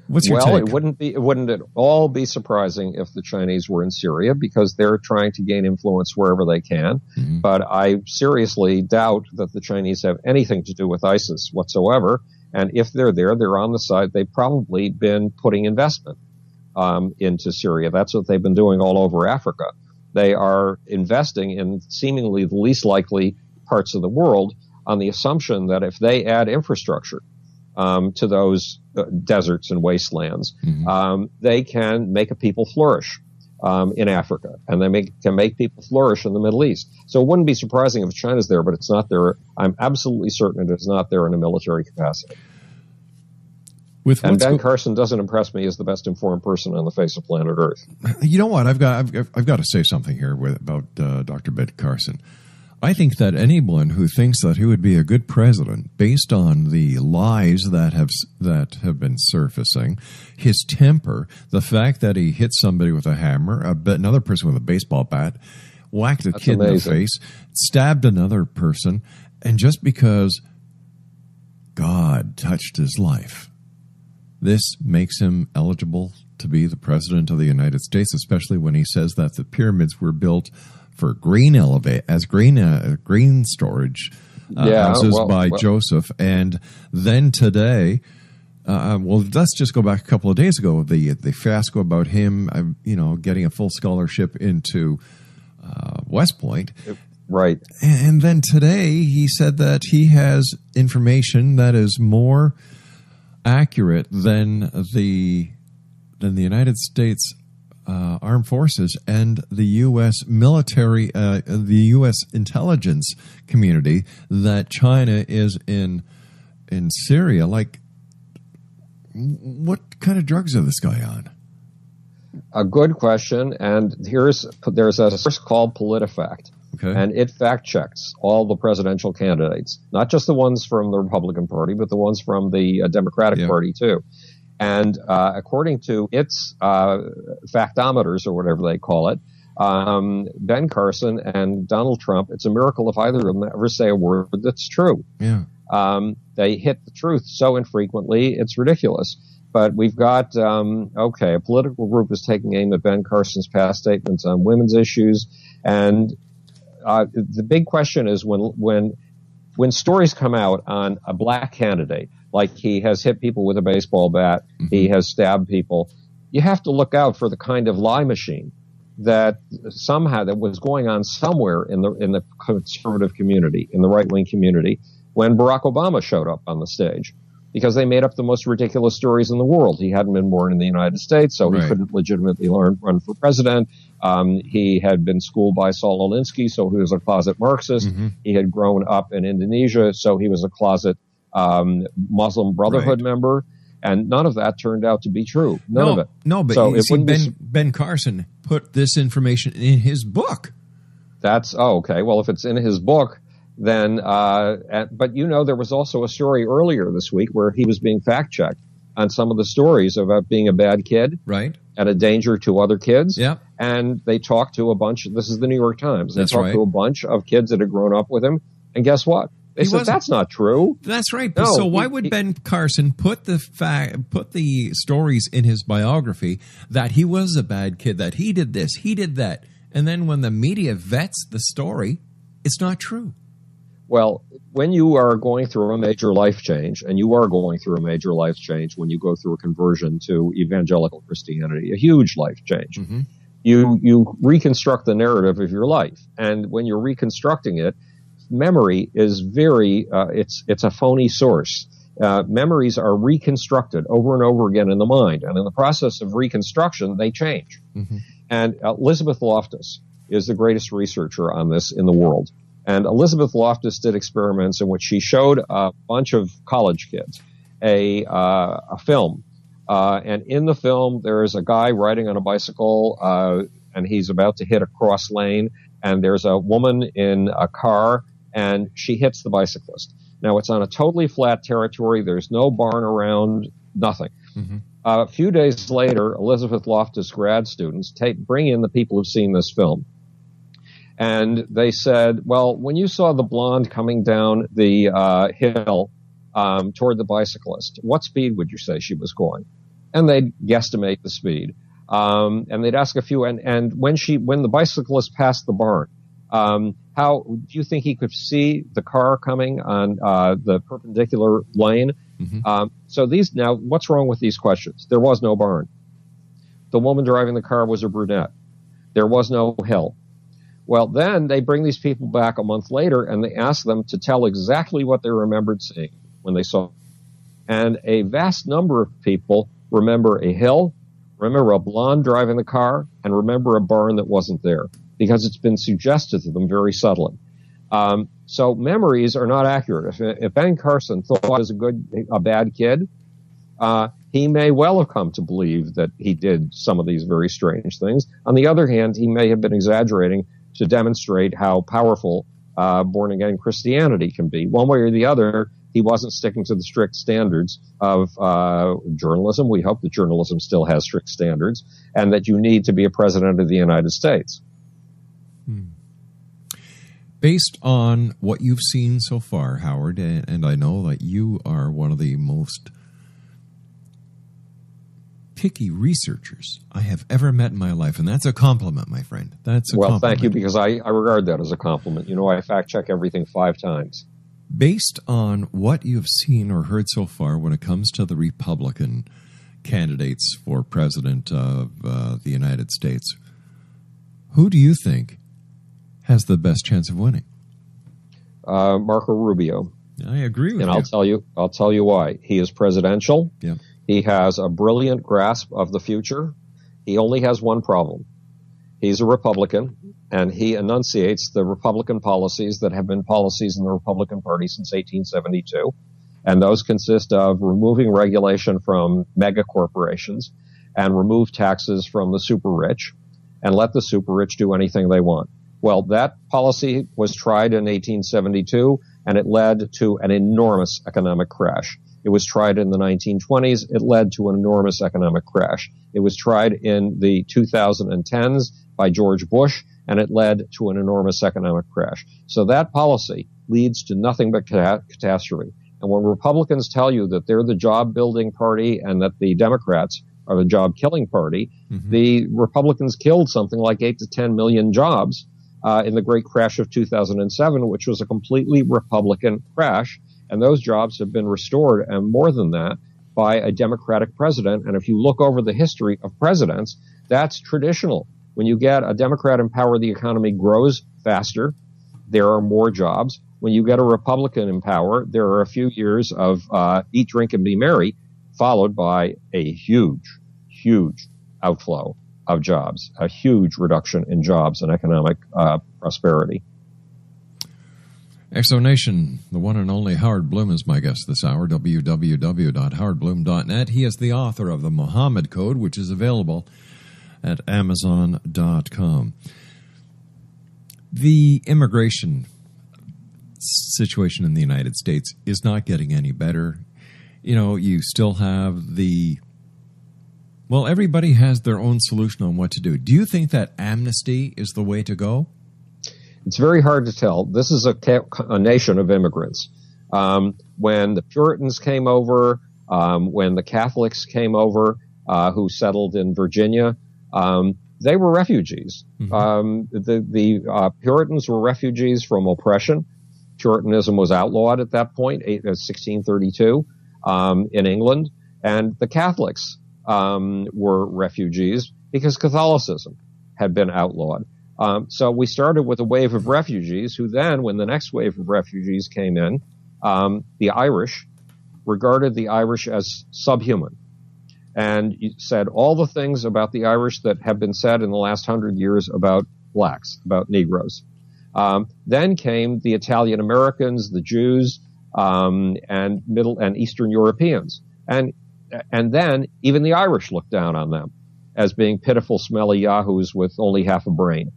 What's your take? It wouldn't at all be surprising if the Chinese were in Syria, because they're trying to gain influence wherever they can. Mm-hmm. But I seriously doubt that the Chinese have anything to do with ISIS whatsoever. And if they're there, they're on the side. They've probably been putting investment into Syria. That's what they've been doing all over Africa. They are investing in seemingly the least likely parts of the world on the assumption that if they add infrastructure to those deserts and wastelands, mm-hmm. They can make a people flourish in Africa, and they can make people flourish in the Middle East. So it wouldn't be surprising if China's there, but it's not there. I'm absolutely certain it is not there in a military capacity. And Ben Carson doesn't impress me as the best informed person on the face of planet Earth. You know what? I've got to say something here about Dr. Ben Carson. I think that anyone who thinks that he would be a good president, based on the lies that have been surfacing, his temper, the fact that he hit somebody with a hammer, another person with a baseball bat, whacked a kid in the face, stabbed another person, and just because God touched his life, this makes him eligible to be the president of the United States, especially when he says that the pyramids were built for green storage houses by Joseph. And then today, let's just go back a couple of days ago, the fiasco about him, getting a full scholarship into West Point. Right. And then today he said that he has information that is more accurate than the United States armed forces and the U.S. military, the U.S. intelligence community, that China is in Syria. Like, what kind of drugs are this guy on? A good question, and there's a source called PolitiFact, okay, and it fact checks all the presidential candidates, not just the ones from the Republican Party, but the ones from the Democratic Party too. And according to its factometers, or whatever they call it, Ben Carson and Donald Trump, it's a miracle if either of them ever say a word that's true. Yeah. They hit the truth so infrequently, it's ridiculous. But we've got, a political group is taking aim at Ben Carson's past statements on women's issues. And the big question is when stories come out on a black candidate, like he has hit people with a baseball bat, mm-hmm. he has stabbed people, you have to look out for the kind of lie machine that was going on somewhere in the conservative community, in the right-wing community, when Barack Obama showed up on the stage. because they made up the most ridiculous stories in the world. He hadn't been born in the United States, so he couldn't legitimately run for president. He had been schooled by Saul Alinsky, so he was a closet Marxist. He had grown up in Indonesia, so he was a closet Muslim Brotherhood member. And none of that turned out to be true. None of it. No, but so you see, Ben Carson put this information in his book. Okay. Well, if it's in his book, then, but there was also a story earlier this week where he was being fact-checked on some of the stories about being a bad kid. Right. And a danger to other kids. Yeah. And they talked to this is the New York Times. They talked to a bunch of kids that had grown up with him. And guess what? They said, that's not true. That's right. No, so why would Ben Carson put the stories in his biography that he was a bad kid, that he did this, he did that, and then when the media vets the story, it's not true? Well, when you are going through a major life change, and you are going through a major life change when you go through a conversion to evangelical Christianity, a huge life change, you reconstruct the narrative of your life. And when you're reconstructing it, memory is it's a phony source. Memories are reconstructed over and over again in the mind. And in the process of reconstruction, they change. And Elizabeth Loftus is the greatest researcher on this in the world. And Elizabeth Loftus did experiments in which she showed a bunch of college kids a film. And in the film, there is a guy riding on a bicycle, and he's about to hit a cross lane. And there's a woman in a car, and she hits the bicyclist. Now, it's on a totally flat territory. There's no barn around, nothing. A few days later, Elizabeth Loftus grad students bring in the people who've seen this film. And they said, well, when you saw the blonde coming down the hill toward the bicyclist, what speed would you say she was going? And they'd guesstimate the speed. And they'd ask a few, and when the bicyclist passed the barn, how do you think he could see the car coming on the perpendicular lane? Now, what's wrong with these questions? There was no barn. The woman driving the car was a brunette. There was no hill. Well, then they bring these people back a month later, and they ask them to tell exactly what they remembered seeing when they saw it. And a vast number of people remember a hill, remember a blonde driving the car, and remember a barn that wasn't there, because it's been suggested to them very subtly. So memories are not accurate. If Ben Carson thought he was a bad kid, he may well have come to believe that he did some of these very strange things. On the other hand, he may have been exaggerating to demonstrate how powerful born-again Christianity can be. One way or the other, he wasn't sticking to the strict standards of journalism. We hope that journalism still has strict standards, and that you need to be a president of the United States. Based on what you've seen so far, Howard, and I know that you are one of the most picky researchers I have ever met in my life, and that's a compliment, my friend. That's a compliment. Well, thank you, because I regard that as a compliment. You know, I fact-check everything 5 times. Based on what you've seen or heard so far when it comes to the Republican candidates for president of the United States, who do you think has the best chance of winning? Marco Rubio. I agree with you. And I'll tell you why. He is presidential. Yeah. He has a brilliant grasp of the future. He only has one problem. He's a Republican, and he enunciates the Republican policies that have been policies in the Republican Party since 1872. And those consist of removing regulation from mega corporations and remove taxes from the super rich and let the super rich do anything they want. Well, that policy was tried in 1872, and it led to an enormous economic crash. It was tried in the 1920s. It led to an enormous economic crash. It was tried in the 2010s by George Bush, and it led to an enormous economic crash. So that policy leads to nothing but catastrophe. And when Republicans tell you that they're the job-building party and that the Democrats are the job-killing party, the Republicans killed something like 8 to 10 million jobs in the great crash of 2007, which was a completely Republican crash. And those jobs have been restored, and more than that, by a Democratic president. And if you look over the history of presidents, that's traditional. When you get a Democrat in power, the economy grows faster. There are more jobs. when you get a Republican in power, there are a few years of eat, drink, and be merry, followed by a huge, huge outflow of jobs, a huge reduction in jobs and economic prosperity. Exonation, the one and only Howard Bloom is my guest this hour, www.howardbloom.net. He is the author of the Muhammad Code, which is available at Amazon.com. The immigration situation in the United States is not getting any better. You know, you still have everybody has their own solution on what to do. Do you think that amnesty is the way to go? It's very hard to tell. This is a nation of immigrants. When the Puritans came over, when the Catholics came over, who settled in Virginia, they were refugees. Mm-hmm. The Puritans were refugees from oppression. Puritanism was outlawed at that point, 1632, in England. And the Catholics were refugees because Catholicism had been outlawed. So we started with a wave of refugees who then, when the next wave of refugees came in, the Irish regarded the Irish as subhuman and said all the things about the Irish that have been said in the last 100 years about blacks, about Negroes. Then came the Italian Americans, the Jews, and Middle and Eastern Europeans. And then even the Irish looked down on them as being pitiful, smelly yahoos with only half a brain.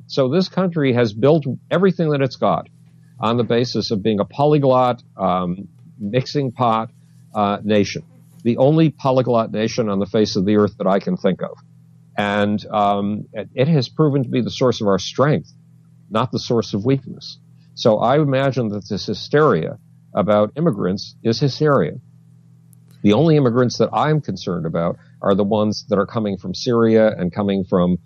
So this country has built everything that it's got on the basis of being a polyglot, mixing pot nation, the only polyglot nation on the face of the earth that I can think of. And it has proven to be the source of our strength, not the source of weakness. So I imagine that this hysteria about immigrants is hysteria. The only immigrants that I'm concerned about are the ones that are coming from Syria and coming from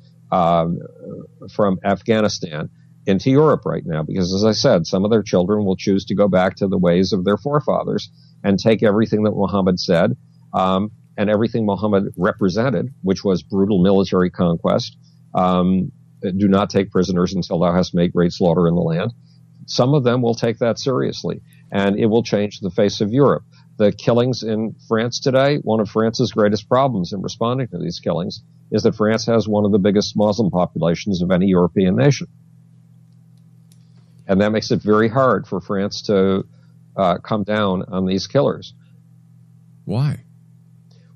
Afghanistan into Europe right now, because as I said, some of their children will choose to go back to the ways of their forefathers and take everything that Muhammad said, and everything Muhammad represented, which was brutal military conquest. Do not take prisoners until thou hast made great slaughter in the land. Some of them will take that seriously, and it will change the face of Europe. The killings in France today, one of France's greatest problems in responding to these killings is that France has one of the biggest Muslim populations of any European nation. And that makes it very hard for France to come down on these killers. Why?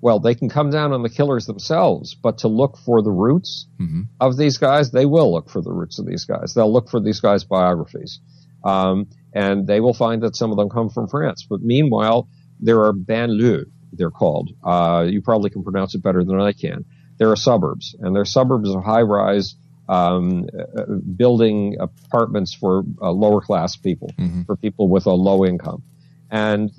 Well, they can come down on the killers themselves, but to look for the roots of these guys, they will look for the roots of these guys. They'll look for these guys' biographies. And they will find that some of them come from France. But meanwhile, there are banlieues, they're called. You probably can pronounce it better than I can. There are suburbs, and they're suburbs of high-rise building apartments for lower-class people, for people with a low income. And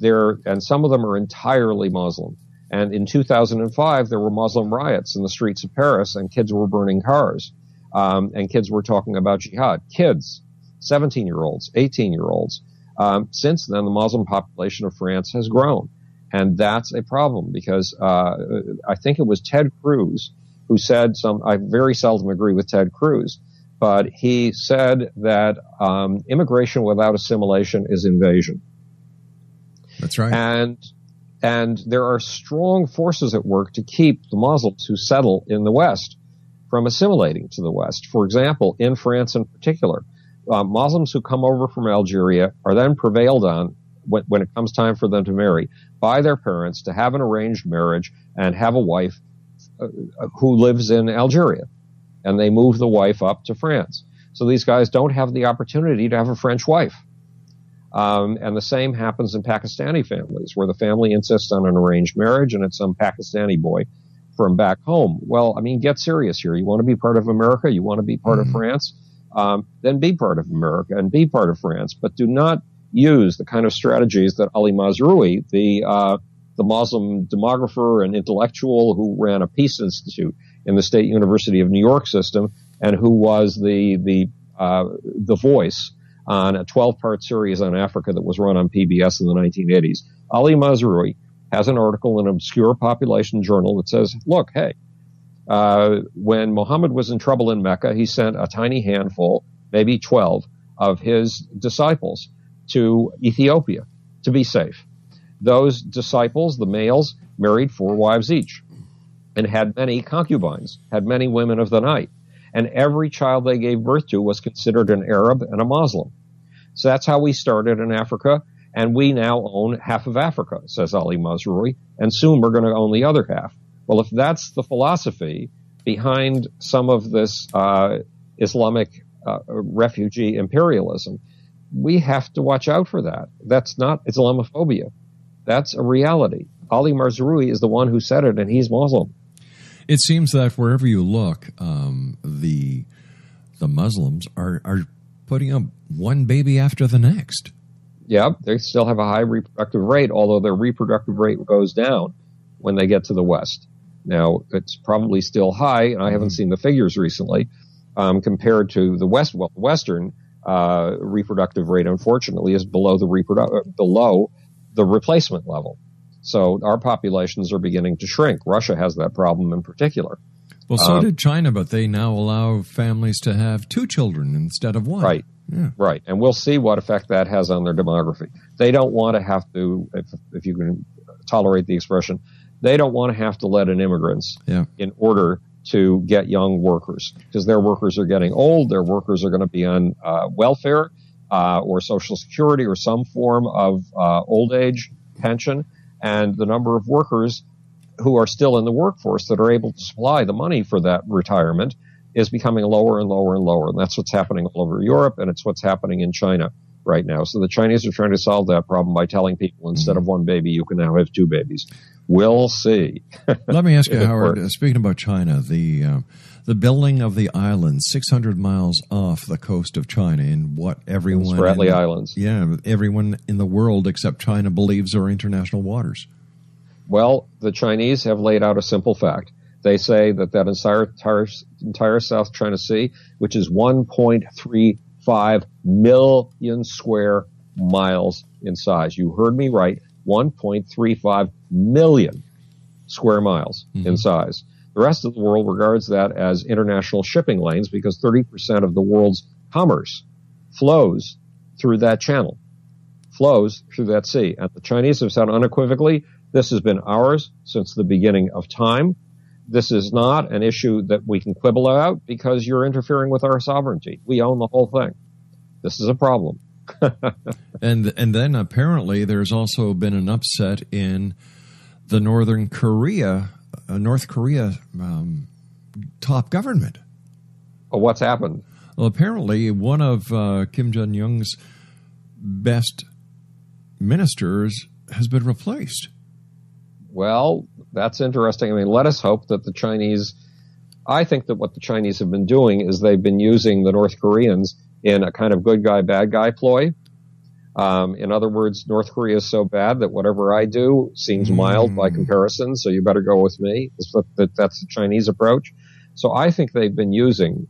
some of them are entirely Muslim. And in 2005, there were Muslim riots in the streets of Paris, and kids were burning cars, and kids were talking about jihad. Kids, 17-year-olds, 18-year-olds. Since then, the Muslim population of France has grown. And that's a problem because I think it was Ted Cruz who said I very seldom agree with Ted Cruz, but he said that immigration without assimilation is invasion. That's right. And there are strong forces at work to keep the Muslims who settle in the West from assimilating to the West. For example, in France in particular, Muslims who come over from Algeria are then prevailed on when it comes time for them to marry by their parents to have an arranged marriage and have a wife who lives in Algeria. And they move the wife up to France. So these guys don't have the opportunity to have a French wife. And the same happens in Pakistani families, where the family insists on an arranged marriage and it's some Pakistani boy from back home. Well, I mean, get serious here. You want to be part of America? You want to be part of France? Then be part of America and be part of France. But do not use the kind of strategies that Ali Mazrui, the Muslim demographer and intellectual who ran a peace institute in the State University of New York system and who was the voice on a 12-part series on Africa that was run on PBS in the 1980s. Ali Mazrui has an article in an obscure population journal that says, look, hey, when Muhammad was in trouble in Mecca, he sent a tiny handful, maybe 12, of his disciples to Ethiopia to be safe. Those disciples, the males, married 4 wives each and had many concubines, had many women of the night. And every child they gave birth to was considered an Arab and a Muslim. So that's how we started in Africa, and we now own half of Africa, says Ali Mazrui, and soon we're going to own the other half. Well, if that's the philosophy behind some of this Islamic refugee imperialism, we have to watch out for that. That's not Islamophobia. That's a reality. Ali Mazrui is the one who said it, and he's Muslim. It seems that wherever you look, the Muslims are putting up one baby after the next. Yeah, they still have a high reproductive rate, although their reproductive rate goes down when they get to the West. Now, it's probably still high, and I haven't seen the figures recently, compared to the West. Well, the Western reproductive rate, unfortunately, is below the replacement level. So our populations are beginning to shrink. Russia has that problem in particular. Well, so did China, but they now allow families to have 2 children instead of 1. Right. Yeah. Right. And we'll see what effect that has on their demography. They don't want to have to, if you can tolerate the expression, they don't want to have to let in immigrants in order to get young workers, because their workers are getting old. Their workers are going to be on welfare or Social Security or some form of old age pension. And the number of workers who are still in the workforce that are able to supply the money for that retirement is becoming lower and lower and lower. And that's what's happening all over Europe, and it's what's happening in China right now. So the Chinese are trying to solve that problem by telling people instead of 1 baby, you can now have 2 babies. We'll see. Let me ask you, Howard, speaking about China, the building of the island 600 miles off the coast of China in what everyone... Spratly Islands. Yeah, everyone in the world except China believes are international waters. Well, the Chinese have laid out a simple fact. They say that entire South China Sea, which is 1.35 million square miles in size. You heard me right, 1.35 million square miles in size. The rest of the world regards that as international shipping lanes because 30% of the world's commerce flows through that channel, flows through that sea. And the Chinese have said unequivocally, this has been ours since the beginning of time. This is not an issue that we can quibble about because you're interfering with our sovereignty. We own the whole thing. This is a problem. And then apparently there's also been an upset in the North Korea top government. Well, what's happened? Well, apparently one of Kim Jong-un's best ministers has been replaced. Well, that's interesting. I mean, let us hope that the Chinese, I think that what the Chinese have been doing is they've been using the North Koreans in a kind of good guy, bad guy ploy. In other words, North Korea is so bad that whatever I do seems mild by comparison, so you better go with me. That's the Chinese approach. So I think they've been using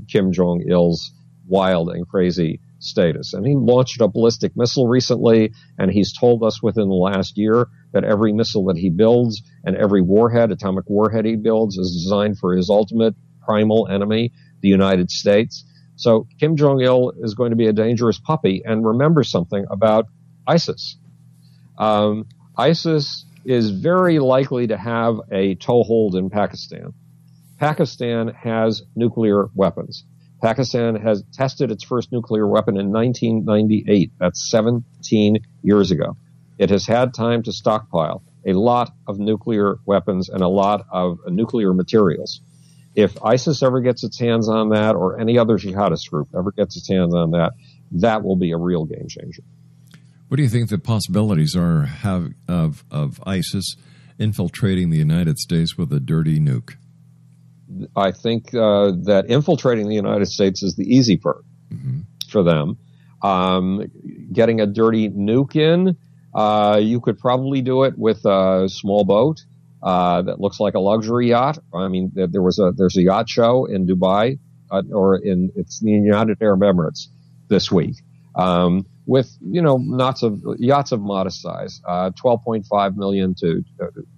Kim Jong-il's wild and crazy status. And he launched a ballistic missile recently, and he's told us within the last year that every missile that he builds and every atomic warhead he builds is designed for his ultimate primal enemy, the United States. So Kim Jong-il is going to be a dangerous puppy. And remember something about ISIS. ISIS is very likely to have a toehold in Pakistan. Pakistan has nuclear weapons. Pakistan has tested its first nuclear weapon in 1998. That's 17 years ago. It has had time to stockpile a lot of nuclear weapons and a lot of nuclear materials. If ISIS ever gets its hands on that, or any other jihadist group ever gets its hands on that, that will be a real game changer. What do you think the possibilities are of ISIS infiltrating the United States with a dirty nuke? I think that infiltrating the United States is the easy part for them. Getting a dirty nuke in, you could probably do it with a small boat that looks like a luxury yacht. I mean, there's a yacht show in Dubai, it's in the United Arab Emirates this week, with yachts of modest size, $12.5 million to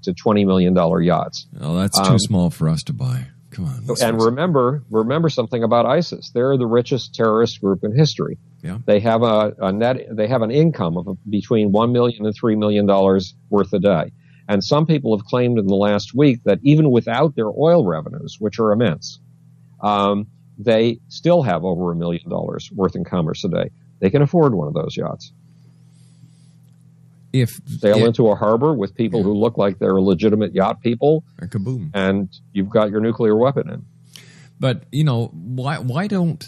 $20 million yachts. Oh, that's too small for us to buy. Come on. And remember something about ISIS. They're the richest terrorist group in history. Yeah. They have they have an income of between $1 million and $3 million worth a day. And some people have claimed in the last week that even without their oil revenues, which are immense, they still have over $1 million worth in commerce a day. They can afford one of those yachts. Sail into a harbor with people who look like they're legitimate yacht people, and kaboom, and you've got your nuclear weapon in. But why don't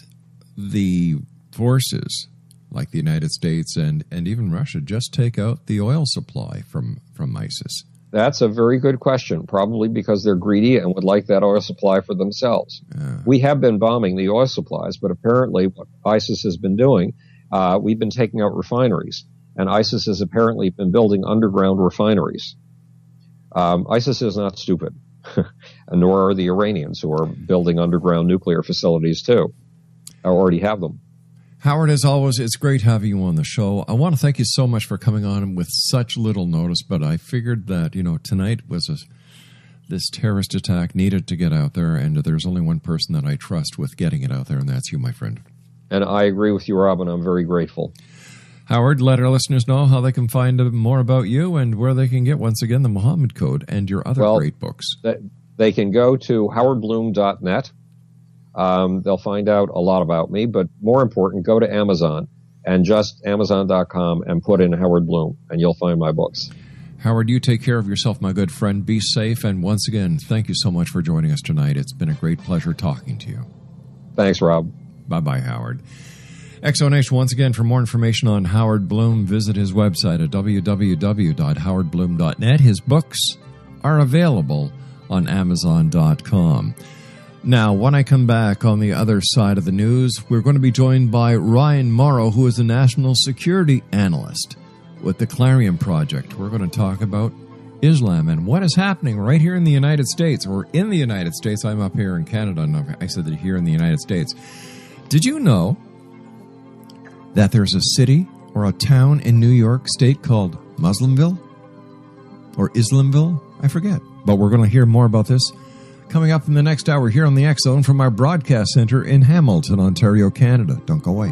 the forces like the United States and even Russia just take out the oil supply from ISIS? That's a very good question. Probably because they're greedy and would like that oil supply for themselves. We have been bombing the oil supplies, but apparently what ISIS has been doing, we've been taking out refineries. And ISIS has apparently been building underground refineries. ISIS is not stupid, and nor are the Iranians, who are building underground nuclear facilities too, or already have them. Howard, as always, it's great having you on the show. I want to thank you so much for coming on with such little notice, but I figured that, tonight was this terrorist attack needed to get out there, and there's only one person that I trust with getting it out there, and that's you, my friend. And I agree with you, Rob, and I'm very grateful. Howard, let our listeners know how they can find more about you and where they can get, once again, the Muhammad Code and your other great books. They can go to howardbloom.net. They'll find out a lot about me, but more important, go to Amazon and just Amazon.com and put in Howard Bloom, and you'll find my books. Howard, you take care of yourself, my good friend. Be safe, and once again, thank you so much for joining us tonight. It's been a great pleasure talking to you. Thanks, Rob. Bye-bye, Howard. Exonation, once again, for more information on Howard Bloom, visit his website at www.howardbloom.net. His books are available on Amazon.com. Now, when I come back on the other side of the news, we're going to be joined by Ryan Morrow, who is a national security analyst with the Clarion Project. We're going to talk about Islam and what is happening right here in the United States, or in the United States. I'm up here in Canada, and I said that here in the United States. Did you know that there's a city or a town in New York State called Muslimville? Or Islamville? I forget. But we're going to hear more about this coming up in the next hour here on the X Zone from our broadcast center in Hamilton, Ontario, Canada. Don't go away.